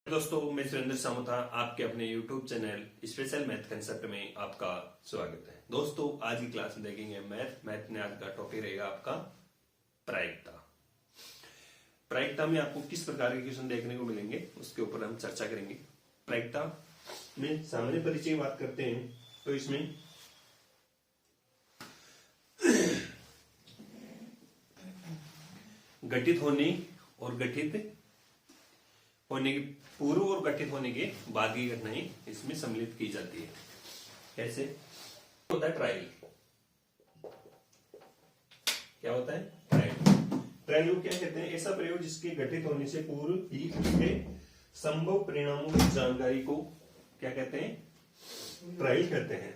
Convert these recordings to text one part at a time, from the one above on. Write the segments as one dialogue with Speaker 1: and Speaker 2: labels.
Speaker 1: दोस्तों, मैं सुरेंद्र सामुता आपके अपने YouTube channel special math concept में आपका स्वागत है। दोस्तों, आज की क्लास में देखेंगे मैथ में आज का टॉपिक रहेगा आपका प्रायिकता। प्रायिकता में आपको किस प्रकार के क्वेश्चन देखने को मिलेंगे उसके ऊपर हम चर्चा करेंगे। प्रायिकता में सामान्य परिचय की बात करते हैं तो इसमें गठित होने और गठित होने के पूर्व और गठित होने के बाद की घटनाएं इसमें सम्मिलित की जाती है। कैसे होता है ट्रायल? क्या होता है ट्रायल? ट्रायल को क्या कहते हैं? ऐसा प्रयोग जिसके गठित होने से पूर्व ही उसके संभव परिणामों की जानकारी को क्या कहते हैं? ट्रायल कहते हैं।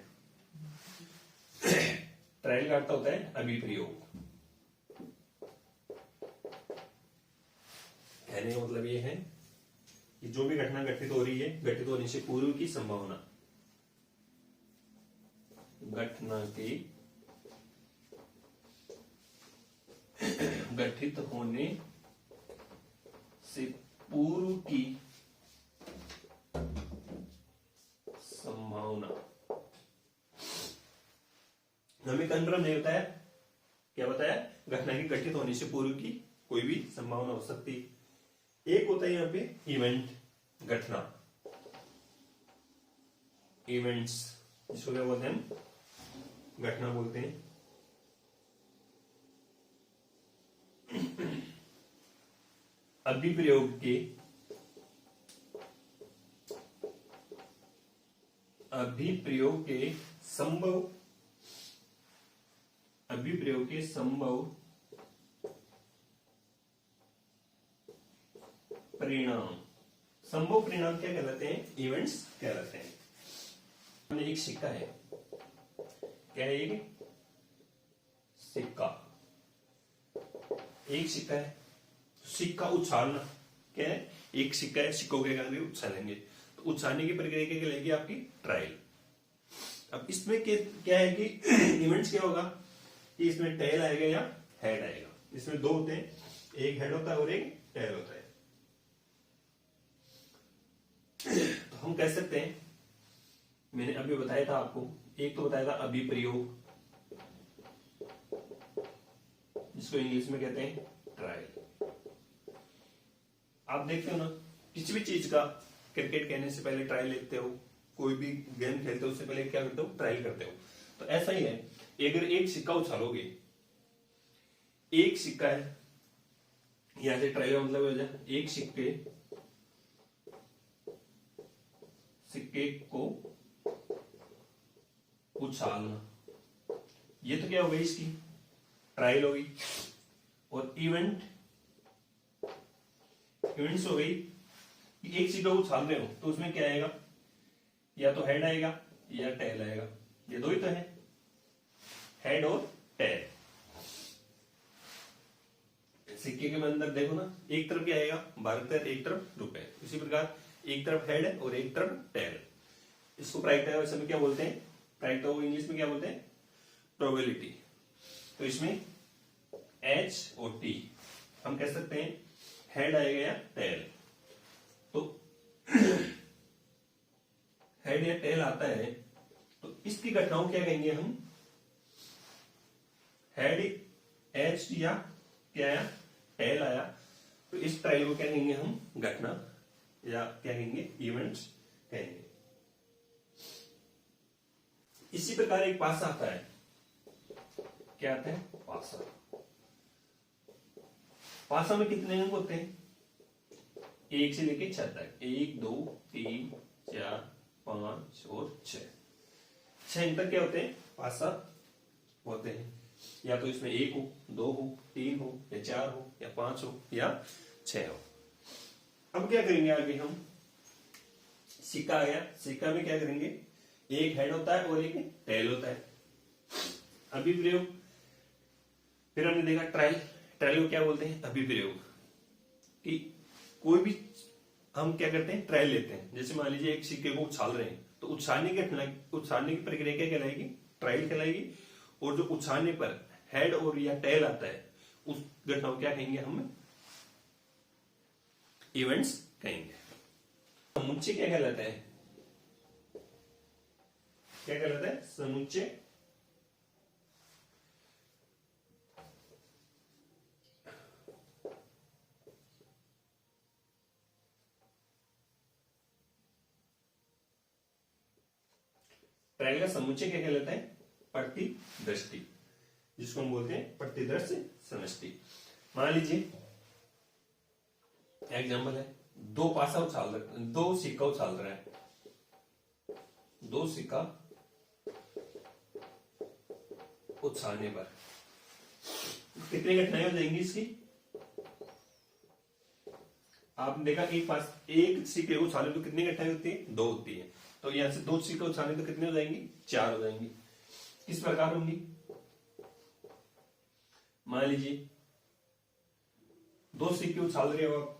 Speaker 1: ट्रायल का अर्थ होता है अभिप्रयोग। कहने का मतलब ये है कि जो भी घटना घटित हो रही है, घटित होने से पूर्व की संभावना, घटना के घटित होने से पूर्व की संभावना हमें कन्फर्म नहीं होता है। क्या बताया? घटना के घटित होने से पूर्व की कोई भी संभावना हो सकती है। एक होता है यहां पे इवेंट, घटना, इवेंट्स, जिसको क्या बोलते हैं हम? घटना बोलते हैं। अभिप्रयोग के संभव परिणाम, संभव परिणाम क्या कहलाते हैं? इवेंट्स कहलाते हैं। हमने एक सिक्का है, क्या है? एक सिक्का, एक सिक्का है। सिक्का उछालना क्या है? एक सिक्का है, सिक्कों के आगे उछालेंगे तो उछालने की प्रक्रिया क्या कहलाएगी? आपकी ट्रायल। अब इसमें क्या है कि इवेंट्स क्या होगा कि इसमें टेल आएगा या हेड आएगा। इसमें दो होते हैं, एक हेड होता है और एक टेल होता है। तो हम कह सकते हैं, मैंने अभी बताया था आपको, एक तो बताया था अभिप्रयोग, जिसको इंग्लिश में कहते हैं ट्रायल। आप देखते हो ना, किसी भी चीज का, क्रिकेट कहने से पहले ट्रायल लेते हो, कोई भी गेम खेलते हो उससे पहले क्या करते हो? ट्रायल करते हो। तो ऐसा ही है, अगर एक सिक्का उछालोगे, एक सिक्का है, यहां से ट्रायल का मतलब हो जाए एक सिक्के को उछालना, ये तो क्या हो गई? इसकी ट्रायल हो गई। और इवेंट्स हो गई कि एक सिक्का उछाल रहे हो तो उसमें क्या आएगा? या तो हेड आएगा या टेल आएगा। ये दो ही तो है, हेड और टेल। सिक्के के अंदर देखो ना, एक तरफ क्या आएगा? भारत, एक तरफ रुपए। इसी प्रकार एक तरफ हेड है और एक तरफ टेल। इसको प्रायिकता वैसे में क्या बोलते हैं? प्रायिकता को इंग्लिश में क्या बोलते हैं? प्रोबेबिलिटी। तो इसमें एच और टी हम कह सकते हैं हेड आएगा या टेल। तो हेड या टेल आता है तो इसकी घटनाओं क्या कहेंगे हम? हेड, एच या क्या आया? टेल आया। तो इस ट्रायल को क्या कहेंगे हम? घटना या क्या कहेंगे? इवेंट्स कहेंगे। इसी प्रकार एक पासा आता है। क्या आता है? पासा। पासा में कितने अंक होते हैं? 1 से लेके 6 तक। 1 2 3 4 5 और 6 अंक तक क्या होते हैं? पासा होते हैं। या तो इसमें 1 हो, 2 हो, 3 हो, या 4 हो, या 5 हो, या 6 हो। अब क्या करेंगे आगे हम? सिक्का आ गया, सिक्का में क्या करेंगे? एक हेड होता है और एक टेल होता है। अभिप्रयोग, फिर हमने देखा ट्रायल। ट्रायल को क्या बोलते हैं? अभिप्रयोग। कि कोई भी हम क्या करते हैं? ट्रायल लेते हैं। जैसे मान लीजिए एक सिक्के को उछाल रहे हैं तो उछालने की प्रक्रिया क्या कहलाएगी? ट्रायल कहलाएगी। और जो उछालने पर हेड और या टेल आता है उस घटना को क्या कहेंगे हम? इवेंट्स कहेंगे। समुच्चय क्या कहलाता है? क्या कहलाता है? समुच्चय। ट्रायंगल का समुच्चय क्या कहलाता है? प्रतिदृष्टि, जिसको हम बोलते हैं प्रतिदृष्टि समष्टि। मान लीजिए एग्जाम्पल है, दो पासा उछाल रहे, दो सिक्का उछाल रहा है, दो सिक्का उछालने पर कितनी घटनाएं हो जाएंगी इसकी? आपने देखा एक सिक्के को उछाले तो कितनी घटनाएं होती है? दो होती है। तो यहां से दो सिक्के उछाले तो कितने हो जाएंगी? चार हो जाएंगी। किस प्रकार होंगी? मान लीजिए दो सिक्के उछाल रहे हो आप,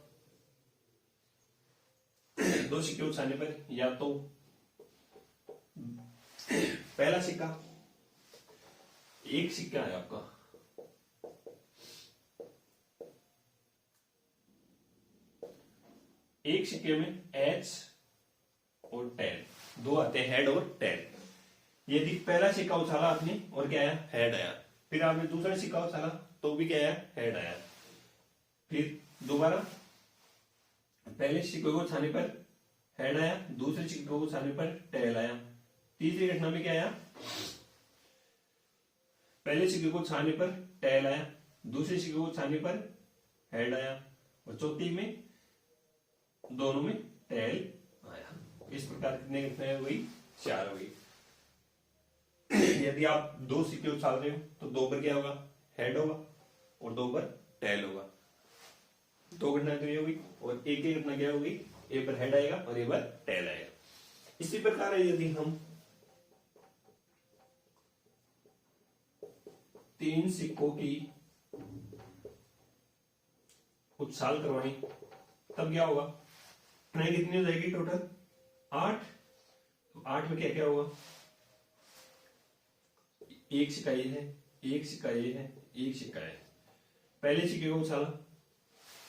Speaker 1: दो सिक्के उछालने पर या तो पहला सिक्का, एक सिक्का है आपका, एक सिक्के में एच और टेल दो आते हैं, हेड और टेल। यदि पहला सिक्का उछाला आपने और क्या आया? हेड आया। फिर आपने दूसरा सिक्का उछाला तो भी क्या आया? हेड आया। फिर दोबारा पहले सिक्के को उछालने पर हेड आया, दूसरे सिक्के को उछालने पर टेल आया। तीसरी घटना में क्या आया? पहले सिक्के को उछालने पर टेल आया, दूसरे सिक्के को उछालने पर हेड आया, और चौथी में दोनों में टेल आया। इस प्रकार कितने घटनाएं हो गई? चार हो गई। यदि आप दो सिक्के उछाल रहे हो तो दो पर क्या होगा? हेड होगा और दो पर टेल होगा। दो घटनाएं तो ये होगी, और एक ही घटना क्या होगी? ए पर हेड आएगा और ए पर टेल आएगा। इसी प्रकार है, यदि हम तीन सिक्कों की उछाल करवाएं तब क्या होगा? घटनाएं कितनी हो जाएगी टोटल? 8। तो 8 में क्या क्या होगा? एक सिक्का ये है, एक सिक्का ये है, एक सिक्का है। पहले सिक्के को उछाला,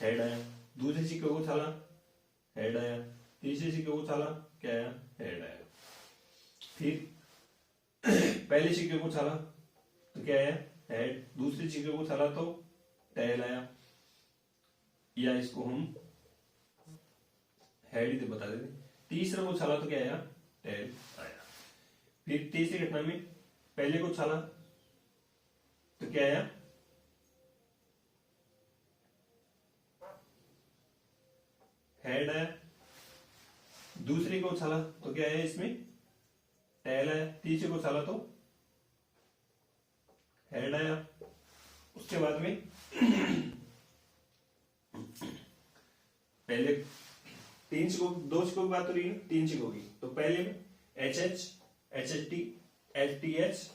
Speaker 1: हेड आया, दूसरे सिक्के को उछाला, हेड आया, तीसरे सिक्के को उछाला, क्या आया? हेड आया। फिर पहले सिक्के को उछाला तो क्या आया? हेड, दूसरे सिक्के को उछाला तो टेल आया, या इसको हम हेड ही तो बता देते। तीसरा को उछाला तो क्या आया? टेल आया। फिर तीसरी घटना में पहले को उछाला तो क्या आया? हेड आया, दूसरे को उछाला तो क्या आया? इसमें टेल आया, तीसरे को उछाला तो हेड आया। उसके बाद में पहले तीन सिक्कों, दो सिक्कों की बात हो रही है, तीन सिक्कों की। तो पहले में H H, H H T, H T H.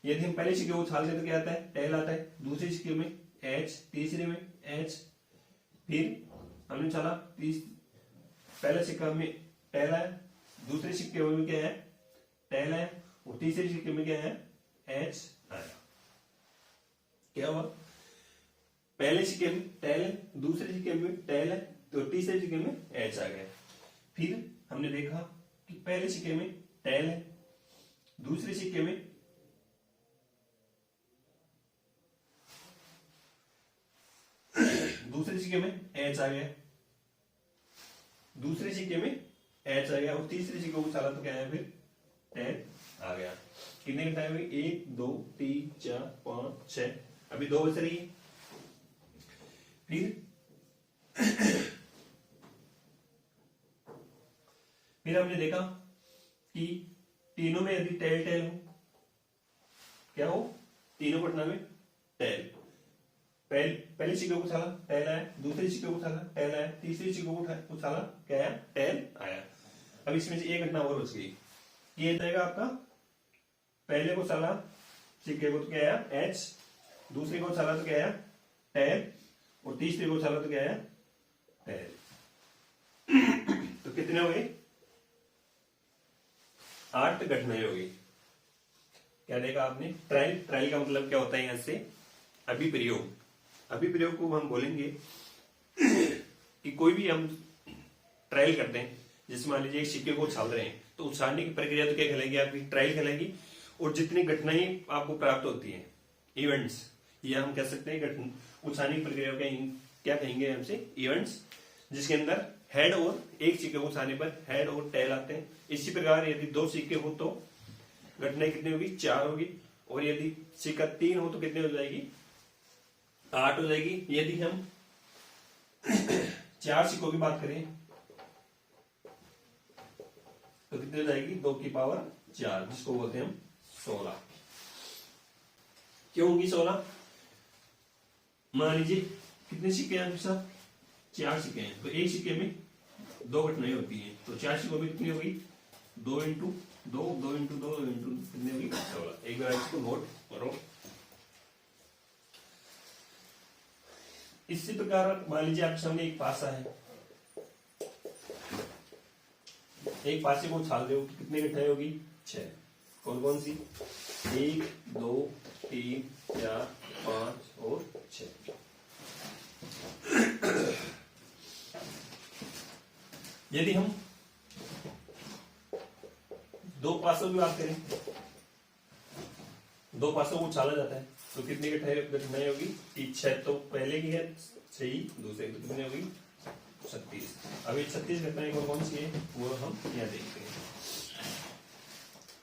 Speaker 1: यदि हम पहले सिक्के को उछालते तो क्या आता है? टेल आता है। दूसरे सिक्के में एच, तीसरे में एच। फिर हमने उछाला, पहले सिक्का में टेल आया, दूसरे सिक्के में क्या है? टेल आया, और तीसरे सिक्के में क्या है? एच आया। क्या हुआ? पहले सिक्के में टेल है, दूसरे सिक्के में टेल है, तो तीसरे सिक्के में एच आ गया। फिर हमने देखा कि पहले सिक्के में टेल है, दूसरे सिक्के में एच आ गया, दूसरे सिक्के में एच आ गया, और तीसरे सिक्के को उछाला तो क्या है? फिर टेल आ गया। कितने घंटा हुई? 1 2 3 4 5 6। अभी दो बच रही है। फिर हमने देखा कि तीनों में यदि टेल टेल हो, क्या हो? तीनों घटना में टेल। पहले सिक्के को उछाला, टेल आया, दूसरे सिक्के को उछाला, टेल आया, तीसरे सिक्के को उछाला, क्या आया? टेल आया। अब इसमें से एक घटना और बच गई। ये जाएगा आपका, पहले को उछाला सिक्के को तो क्या आया? एच, दूसरे को उछाला तो क्या आया? टेल, और तीसरे को उछाला तो क्या आया? टेल। तो कितने हो गए? 8 घटनाएं हो गई। क्या देखा आपने? ट्रायल। ट्रायल का मतलब क्या होता है? यहां से अभिप्रयोग। अभिप्रयोग को हम बोलेंगे कि कोई भी हम ट्रायल करते हैं, जिसमें मान लीजिए एक सिक्के को उछाल रहे हैं, तो उछालने की प्रक्रिया तो क्या कहलाएगी आपकी, ट्रायल कहलाएगी। और जितनी घटनाएं आपको प्राप्त होती हैं, इवेंट्स, ये हम कह सकते हैं उछालने की प्रक्रिया क्या कहेंगे हमसे, इवेंट्स, जिसके अंदर हेड और एक सिक्के को उछालने पर हेड और टेल आते हैं। इसी प्रकार यदि 2 सिक्के हो तो घटनाएं कितनी होगी, 4 होगी। और यदि सिक्का 3 हो तो कितनी हो जाएगी, 8 हो जाएगी। यदि हम 4 सिक्कों की बात करें तो कितनी हो जाएगी, 2 की पावर 4, जिसको बोलते हैं हम 16। क्यों होंगी 16? मान लीजिए कितने सिक्के हैं आपके साथ, 4 सिक्के हैं, तो एक सिक्के में 2 घटनाएं होती हैं, तो 4 सिक्कों में कितनी होगी, 2 इंटू 2, 2 इंटू 2, 2 इंटू कितनी होगी, 16। एक बार इसको नोट करो। इसी प्रकार मान लीजिए आपके सामने एक पासा है, एक पासे को उछाल रहे हो, कितनी घटनाएं होगी, 6। कौन कौन सी, 1, 2, 3, 4, 5 और 6। यदि हम 2 पासों की बात करें, 2 पासों को उछाला जाता है तो कितनी घटनाएं होगी, 6 तो पहले की है, 6 दूसरे की कितनी होगी, 36। अभी 36 घटनाएं कौन कौन सी है वो हम यहाँ देखते हैं।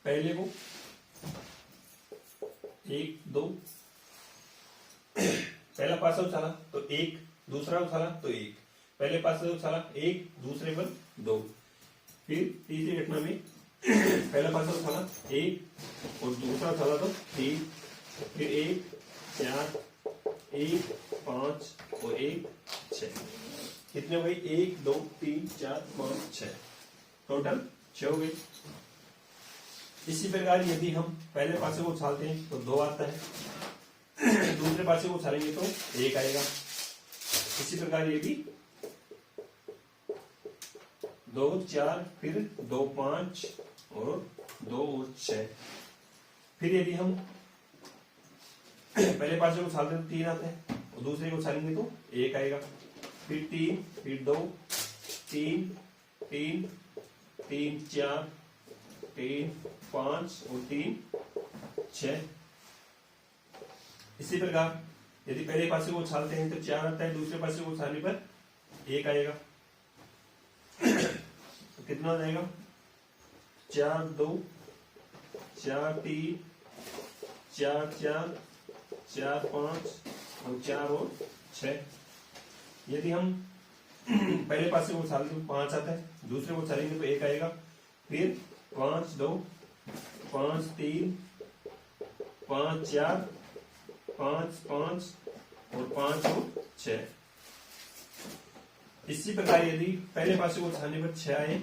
Speaker 1: पहले को 1, 2, पहला पासा उछाला तो 1, दूसरा उछाला तो 1, पहले पासे उछाला 1, दूसरे पर 2। फिर तीसरी घटना में पहला पासा उछाला 1 और दूसरा उछाला तो 3, फिर 1, 4, 1, 5 और 1, 6। कितने हो गई, 1, 2, 3, 4, 5, 6, टोटल 6 हो गई। इसी प्रकार यदि हम पहले पासे को उछालते हैं तो 2 आता है, दूसरे पासे को उछालेंगे तो 1 आएगा। इसी प्रकार ये भी 2, 4, फिर 2, 5 और 2 और 6। फिर यदि हम पहले पासे को उछालते हैं तो 3 आता है, और दूसरे को उछालेंगे तो 1 आएगा। फिर 3, फिर 2, 3, 3, 3, 4, 3, 5 और 3, 6। इसी प्रकार यदि पहले पासे को उछालते हैं तो 4 आता है, दूसरे पासे को उछालने पर 1 आएगा। तो कितना हो जाएगा, 4, 2, 4, 3, 4, 4, 4, 5 और 4 और 6। यदि हम पहले पासे को उछालते हैं 5 आता है, दूसरे को उछालेंगे तो 1 आएगा। फिर 5, 2, 5, 3, 5, 4, 5, 5 और 5 और 6। इसी प्रकार यदि पहले पासे को उछालने पर 6 आए,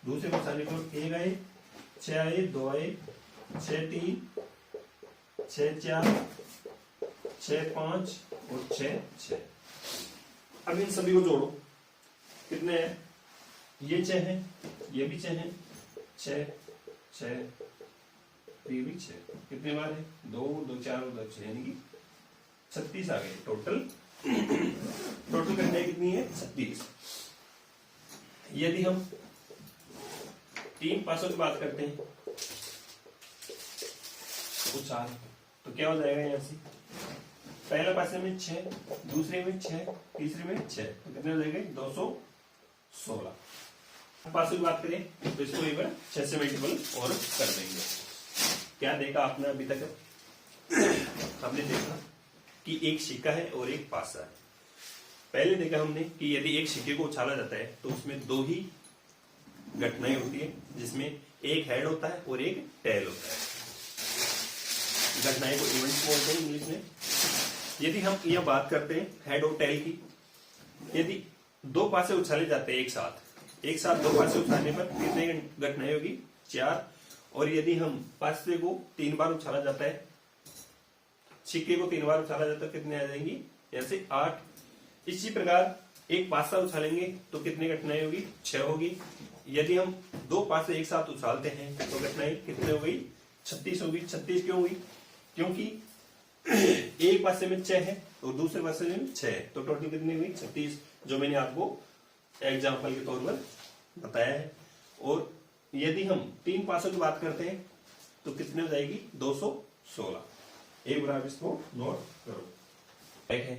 Speaker 1: दूसरे को उछालने पर 1 आए, 6 आए, 2 आए, 6, 3, 6, 4, 6, 5 और 6, 6। अब इन सभी को जोड़ो, कितने हैं, ये 6 है, ये भी 6 है, 6, 6, ये भी 6। कितने बार है, 2, 2, 4 और 2, 6, यानी कि 36 आ गए टोटल। टोटल घटनाएं कितनी है, 36। यदि हम 3 पासों की बात करते हैं उछाल, तो क्या हो जाएगा, यहाँ से पहला पासे में 6, दूसरे में 6, तीसरे में 6, तो कितने हो जाएंगे, 216। पासों की बात करें तो इसको एक बार 6 से मल्टीपल और कर देंगे। क्या देखा आपने अभी तक, हमने देखा कि एक सिक्का है और एक पासा है। पहले देखा हमने कि यदि एक सिक्के को उछाला जाता है तो उसमें 2 ही घटनाएं होती है, जिसमें एक हेड होता है और एक टेल होता है। घटनाएं को इवेंट्स बोलते हैं इंग्लिश में। यदि हम यह बात करते हैं हेड और टेल की, यदि 2 पासे उछाले जाते हैं एक साथ 2 पासे उछालने पर कितने घटनाएं होगी, 4। और यदि हम पासे को 3 बार उछाला जाता है, सिक्के को 3 बार उछाला जाता है, कितने आ जाएंगी, यहाँ से 8। इसी प्रकार एक पासा उछालेंगे तो कितनी घटनाएं होगी, 6 होगी। यदि हम 2 पासे एक साथ उछालते हैं तो घटनाएं कितने हो गई, 36 होगी। 36 क्यों हुई, क्योंकि एक पासे में 6 है और दूसरे पासे में 6 है, तो टोटल कितनी हुई, 36, जो मैंने आपको एग्जाम्पल के तौर पर बताया है। और यदि हम 3 पासों की बात करते हैं तो कितने हो जाएगी 216। एक बार इसको नोट करो। बैग है,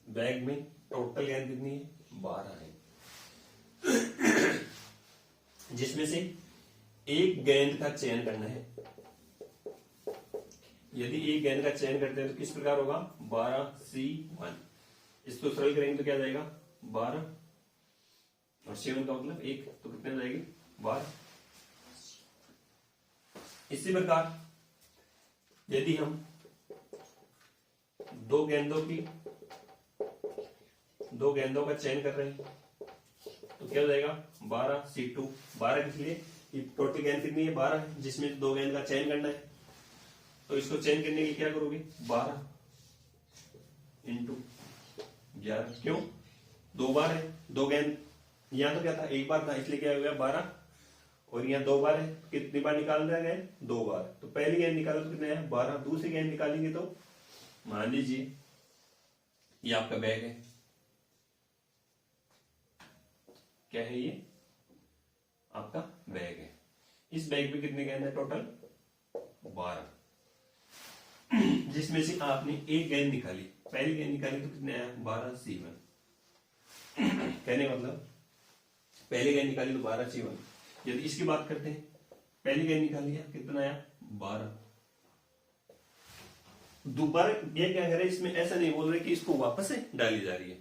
Speaker 1: बैग में टोटल गेंद कितनी है 12 है, जिसमें से एक गेंद का चयन करना है। यदि एक गेंद का चयन करते हैं तो किस प्रकार होगा 12C1। इसको सरल करेंगे तो क्या जाएगा 12 और 7 का मतलब 1, तो कितने जाएगी 12। इसी प्रकार यदि हम दो गेंदों का चयन कर रहे हैं तो क्या हो जाएगा 12C2। 12 किस लिए, टोटल गेंद कितनी है 12 है, जिसमें 2 गेंद का चयन करना है। तो इसको चयन करने के लिए क्या करोगे 12 इंटू 11। क्यों 2 बार है, 2 गेंद, यहाँ तो क्या था 1 बार था, इसलिए क्या हो गया 12, और यहाँ 2 बार है, कितनी बार निकाल रहे हैं 2 बार। तो पहली गेंद निकालो तो कितने है 12, दूसरी गेंद निकालेंगे तो मान लीजिए ये आपका बैग है, क्या है ये आपका बैग है। इस बैग में कितने गेंद है टोटल 12, जिसमें से आपने एक गेंद निकाली, पहली गेंद निकाली तो कितने आया 12C1। कहने मतलब पहली गेंद निकाली तो 12C1। यदि इसकी बात करते हैं पहली गेंद निकाली है कितना आया 12। दोबारा ये क्या करे, इसमें ऐसा नहीं बोल रहे कि इसको वापस से डाली जा रही है।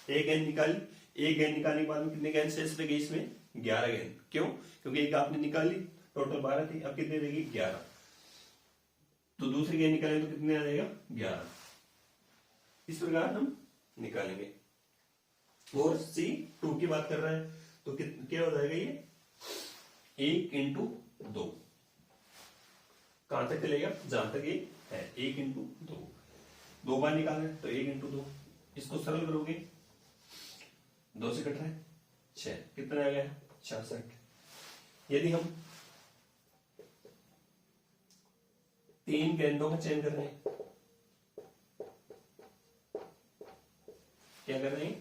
Speaker 1: एक गेंद निकाली, एक गेंद निकालने के बाद में कितने गेंद शेष रह गई इसमें 11 गेंद। क्यों, क्योंकि एक आपने निकाली टोटल 12 थी, अब कितने रहेगी 11, तो दूसरी गेंद निकालेंगे तो कितने आ जाएगा 11। इस प्रकार हम निकालेंगे। और C2 की बात कर रहे हैं तो क्या हो जाएगा ये 1 इंटू 2, कहां तक चलेगा जहां तक ये है 1 इंटू 2, 2 बार निकाल रहे हैं तो 1 इंटू 2। इसको सरल करोगे 2 से कट रहा है 6, कितना आ गया 66। यदि हम 3 गेंदों का चयन कर रहे हैं, क्या कर रहे हैं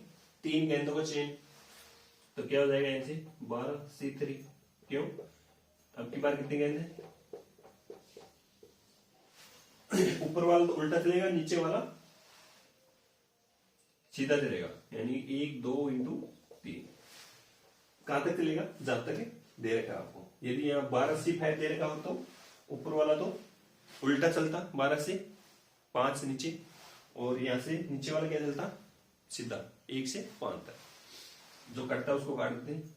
Speaker 1: 3 गेंदों का चयन, तो क्या हो जाएगा इनसे 12C3। क्यों, अब की बार कितनी गेंद है, ऊपर वाला तो उल्टा चलेगा, नीचे वाला सीधा चलेगा, यानी 1 2 इंटू 3। कहां तक चलेगा जहां तक दे रखा आपको। यदि यहाँ 12C5 दे रखा हो तो ऊपर वाला तो उल्टा चलता 12 से 5 से नीचे, और यहां से नीचे वाला क्या चलता सीधा 1 से 5 तक। जो कटता है उसको काट देते हैं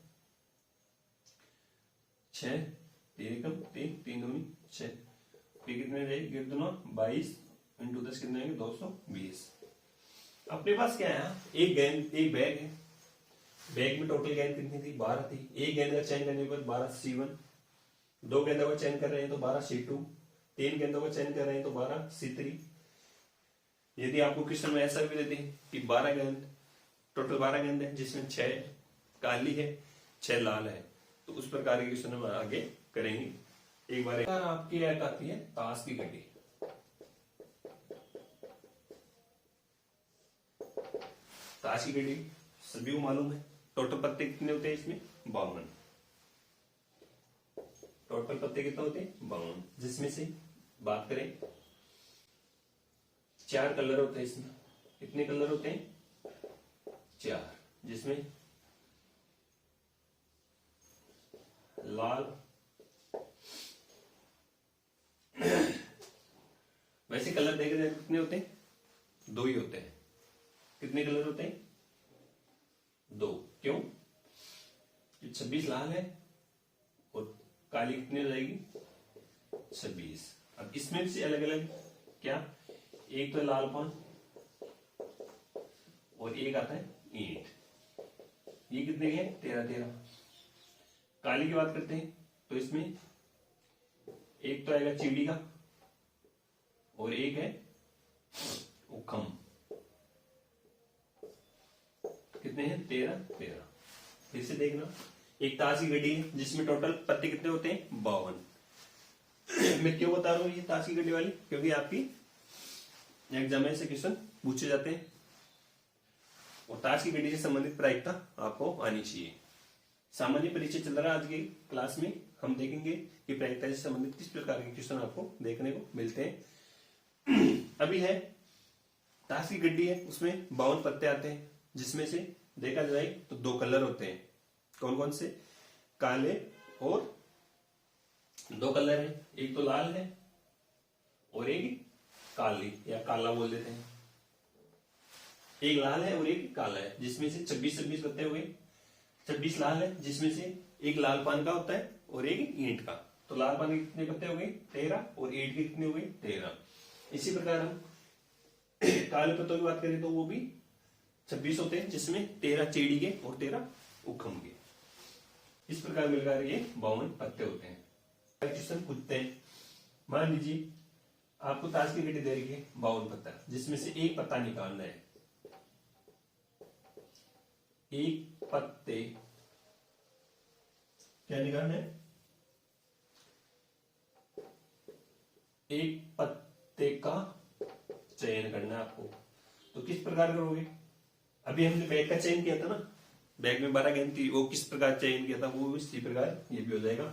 Speaker 1: 6, 3 कम 3, 3 दूनी 6, कितने रहेगी 22 इंटू 10 कितने आएंगे 220। अपने पास क्या है, एक गेंद, एक बैग है, बैग में टोटल गेंद कितनी थी 12 थी। एक गेंद का चयन करने पर 12C1, 2 गेंदों का चयन कर रहे हैं तो 12C2, 3 गेंदों का चयन कर रहे हैं तो 12C3। यदि आपको क्वेश्चन में ऐसा भी देते हैं कि 12 गेंद, टोटल 12 गेंद है, जिसमें 6 काली है 6 लाल है, तो उस प्रकार के क्वेश्चन हम आगे करेंगे। एक बार आपकी एक आती है ताश की घड़ी। ताश की घड़ी सभी को मालूम है, टोटल पत्ते कितने होते हैं इसमें 52। टोटल पत्ते कितने होते हैं 52, जिसमें से बात करें 4 कलर होते हैं इसमें। कितने कलर होते हैं 4, जिसमें लाल, वैसे कलर देखे जाए कितने होते हैं 2 ही होते हैं। कितने कलर होते हैं 2। क्यों, 26 लाल है और काली कितनी हो जाएगी 26। अब इसमें से अलग अलग क्या, एक तो लालपन और एक आता है ईंट। ये कितने के 13-13। काली की बात करते हैं तो इसमें एक तो आएगा चिड़ी का और एक है उखम। कितने हैं 13-13। फिर से देखना, एक ताश की घड़ी है जिसमें टोटल पत्ते कितने होते हैं 52। मैं क्यों बता रहा हूं ये ताश की घड़ी वाली, क्योंकि आपकी एग्जाम में से क्वेश्चन पूछे जाते हैं। और ताश की गड्डी से संबंधित प्रायिकता आपको आनी चाहिए। सामान्य परिचय चल रहा है आज की क्लास में। हम देखेंगे कि प्रायिकता से संबंधित किस प्रकार के क्वेश्चन आपको देखने को मिलते हैं। अभी है ताश की गड्डी है, उसमें 52 पत्ते आते हैं, जिसमें से देखा जाए तो 2 कलर होते हैं। कौन कौन से? काले और 2 कलर है, एक तो लाल है और एक काली या काला बोल देते हैं। एक लाल है और एक काला है, जिसमें से 26 पत्ते हो गए। 26 लाल है, जिसमें से एक लाल पान का होता है और एक ईंट का। तो लाल पान के कितने पत्ते हो गए? 13, और ईंट के कितने हो गए? 13। इसी प्रकार हम काले पत्तों की बात करें तो वो भी 26 होते हैं, जिसमें 13 चेड़ी के और 13 उखम के। इस प्रकार मिलकर ये 52 पत्ते होते हैं। क्वेश्चन पूछते हैं, मान लीजिए आपको ताश की गड्डी दे रही है 52 पत्ता, जिसमें से एक पत्ता निकालना है। एक पत्ते क्या निकालना है? एक पत्ते का चयन करना है आपको। तो किस प्रकार करोगे? अभी हमने बैग का चयन किया था ना, बैग में 12 गेंद थी, वो किस प्रकार चयन किया था, वो इसी प्रकार ये भी हो जाएगा।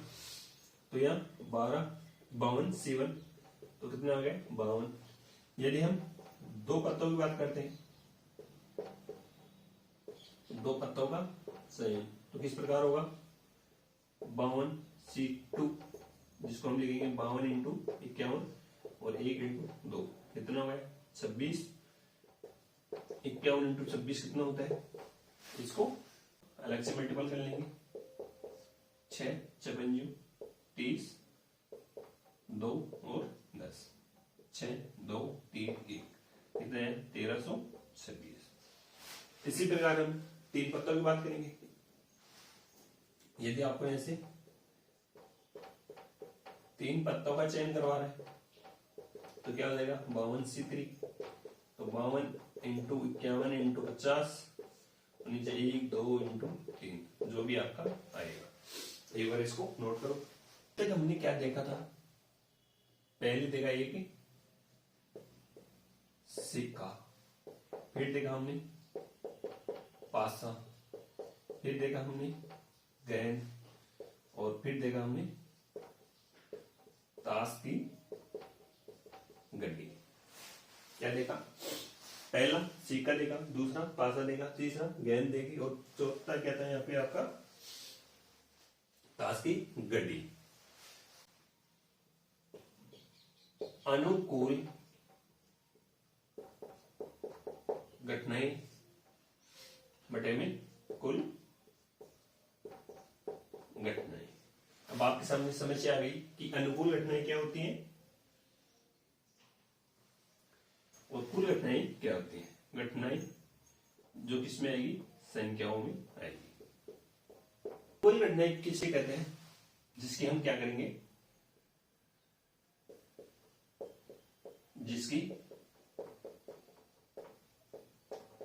Speaker 1: तो यहाँ 12 52 7, तो कितने आ गए? 52। यदि हम 2 पत्तों की बात करते हैं, 2 पत्तों का चयन, तो किस प्रकार होगा? 52C2, जिसको हम लिखेंगे 52 इंटू 51 और 1 इंटू 2, कितना हो गया? 26। 51 इंटू 26 कितना होता है? इसको अलग से मल्टीपल कर लेंगे। 6 56 30, 2 और 10, 6 2 3 1, कितने हैं? 1326। इसी प्रकार हम 3 पत्तों की बात करेंगे। यदि आपको ऐसे 3 पत्तों का चयन करवा रहा है तो क्या हो जाएगा? 52C3, तो 52 इंटू 51 इंटू 50, नीचे 1 2 इंटू 3, जो भी आपका आएगा। एक बार इसको नोट करो। तक हमने क्या देखा था? पहले देखा ये कि सिक्का, फिर देखा हमने पासा, फिर देखा हमने गेंद, और फिर देखा हमने ताश की गड्डी। क्या देखा? पहला सिक्का देखा, दूसरा पासा देखा, तीसरा गेंद देखी, और चौथा क्या था यहाँ पे आपका? ताश की गड्डी। अनुकूल घटनाएं बटे में कुल घटनाएं। अब आपके सामने समस्या आ गई कि अनुकूल घटनाएं क्या होती हैं और कुल घटनाएं क्या होती हैं। घटनाएं जो किसमें आएगी? संख्याओं में आएगी। कुल घटनाएं किसे कहते हैं? जिसकी हम क्या करेंगे? जिसकी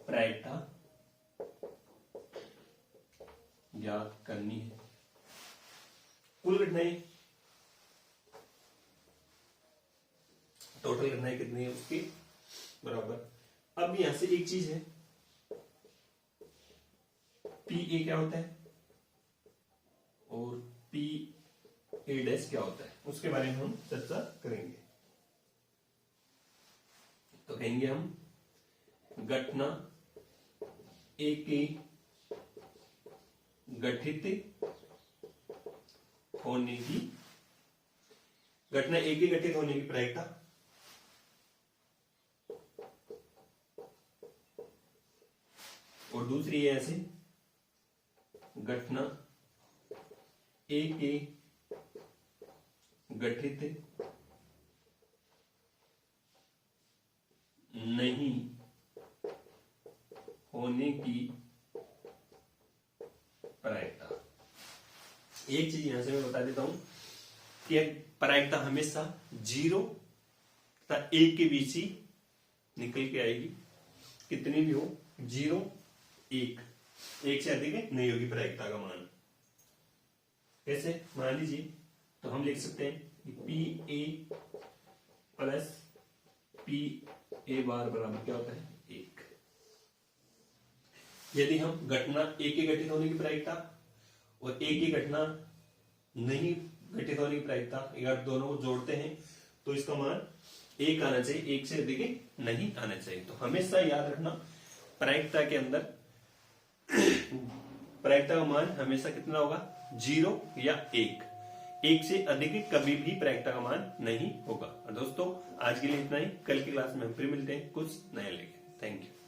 Speaker 1: प्रायिकता याद करनी है। कुल घटनाएं, टोटल घटनाएं कितनी है उसकी बराबर। अब यहां से एक चीज है, PA क्या होता है और PA' क्या होता है, उसके बारे में हम चर्चा करेंगे। तो कहेंगे हम घटना A की गठित होने की, घटना A की गठित होने की प्रायिकता और दूसरी है ऐसे घटना A के गठित नहीं होने की प्रायिकता। एक चीज यहां से मैं बता देता हूं कि प्रायिकता हमेशा 0 तथा 1 के बीच ही निकल के आएगी। कितनी भी हो, 0 1, 1 से अधिक नहीं होगी प्रायिकता का मान। कैसे? मान लीजिए तो हम लिख सकते हैं कि PA प्लस PA बार बराबर क्या होता है? 1। यदि हम घटना एक ही घटित होने की प्रायिकता और एक ही घटना नहीं घटित होने की प्रायिकता, अगर दोनों को जोड़ते हैं तो इसका मान 1 आना चाहिए, 1 से अधिक नहीं आना चाहिए। तो हमेशा याद रखना प्रायिकता के अंदर प्रायिकता का मान हमेशा कितना होगा, 0 या 1, 1 से अधिक कभी भी प्रायिकता का मान नहीं होगा। और दोस्तों आज के लिए इतना ही, कल की क्लास में हम फिर मिलते हैं कुछ नया लेके। Thank you.